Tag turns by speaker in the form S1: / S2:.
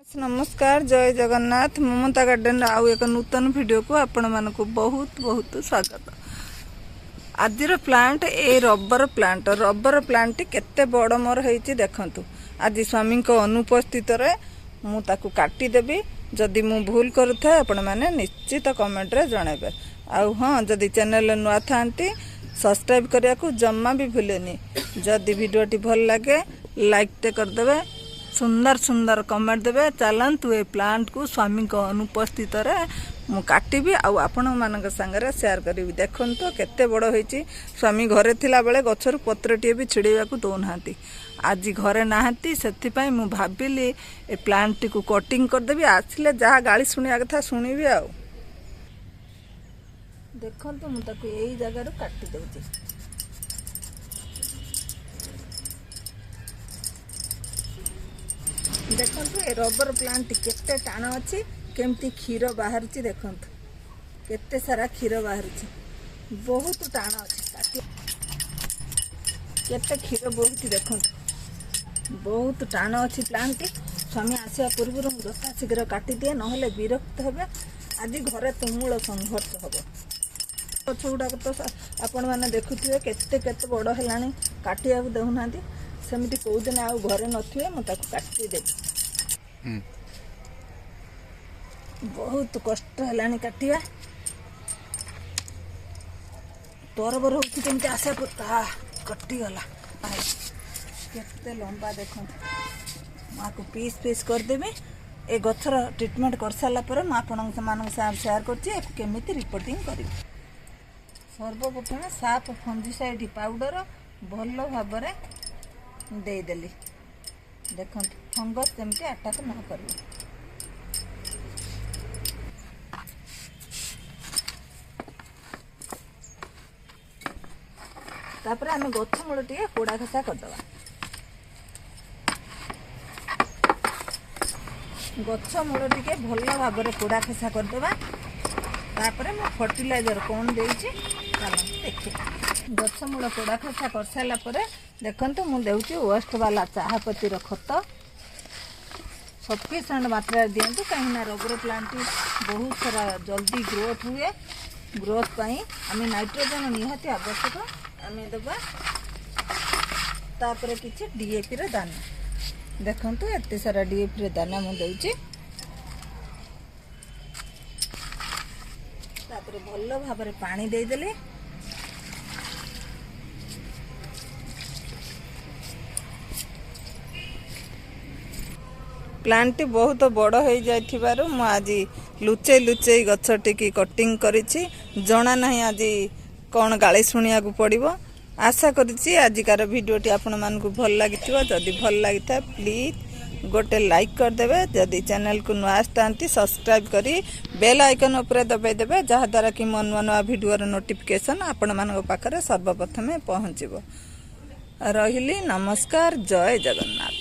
S1: नमस्कार जय जगन्नाथ ममता गार्डन आउ एक नूतन वीडियो को आपण मानक बहुत बहुत स्वागत। आज प्लांट ए रबर प्लांट केते बड़ मोर होती देखंतु। आज स्वामी को अनुपस्थित मु ताकू काटी देबी। जदि मु भूल करूथे आपण माने निश्चित कमेंट रे जणाइबे। आउ हां जदि चैनल नुआ थांती सब्सक्राइब करिया को जम्मा भी भूलेनी। जदि वीडियोटी भल लगे लाइक ते कर देबे, सुंदर सुंदर कमेंट देवे। चलतु ए प्लांट को स्वामी को अनुपस्थित मु काटिबी आउ आपण मानक संगे शेयर करी। देखन तो केते बड़ होईची। स्वामी घरे थिला बेले गछरु पत्रटिए भी छिड़ेबा को दोनाहांती। आज घरे नाहांती सेथि पई मु भाबिली ए प्लांट को कटिंग कर देबी। आसिले जहा गाली सुनिया कथा सुनिबी। आउ देखन तो मु ताको एई जगह रु काटी देउची। देखंतु ए रबर प्लांट केते टाण अछि, केमती क्षीर बाहर छि। देखंतु केते सारा क्षीर बाहर छि, बहुत टाण अछि। केते क्षीर बहुत देखंतु बहुत टाण अछि प्लांट। स्वामी आसिया पूर्व दशा शीघ्र काटी दिए नहले विरक्त हेबे। आज घरे तुमुल संघर्ष हबो। गछ गुड़ाक तो आपण मैंने देखुए केते केते बड़ हेलानी, काटिया देना। सेमती कौ दिन आउ घरे नथिए मुझे काटी देबी। बहुत कष्ट है काटिया। तरबर होती आशा पता कटिगला। केते लंबा देखो आपको पीस पीस करदेवी। ए गछर ट्रिटमेंट कर सारा पर मुझे शेयर करमी रिपोर्टिंग करी। सर्वप्रथम साफ फंजीसाइड पाउडर भल भाव देदेली। देखो फंगस जमती अटैक न कर। तापर आम गछ मूल टे पोड़ा खसा करदे। गछ मूल टे भल भाव पोड़ा खसा करदे। तापर मैं फर्टिलाइजर कौन देछि देखिए। गछ मूल पोड़ा खसा कर सारा पर देखो मुझे वेस्ट वाला चाहपत्ती खत सफिशिएंट मात्रा दिंतु। कहीं रबर प्लांट बहुत सारा जल्दी ग्रोथ हुए। ग्रोथ पाई आम नाइट्रोजन निहाती आवश्यक आम देवा। तापर किसी डीएपी रे दाना देखंतु एते सारा डीएपी रे दाना मु देउची। तापर भल भाव पानी दे देले। प्लांट बहुत बड़ हो जाइथिबारु मु आज लुचे लुचे गछटी की कटिंग करिछि। जना नहीं आज कौन गाली शुणिया पड़ो। आशा करिछि आजिकार वीडियोटी आपण मानकु भल लागिथिबो। जदि भल लागिथा प्लीज गोटे लाइक कर देबे। जदि चैनल को नुआ आस्तांती सब्सक्राइब करी बेल आइकन ऊपर दबाई देबे, जहा द्वारा कि मो नुआ नुआ वीडियोर नोटिफिकेशन आपण मानक पाखरे सर्वप्रथमे पहुंचीबो। रहिली नमस्कार जय जगन्नाथ।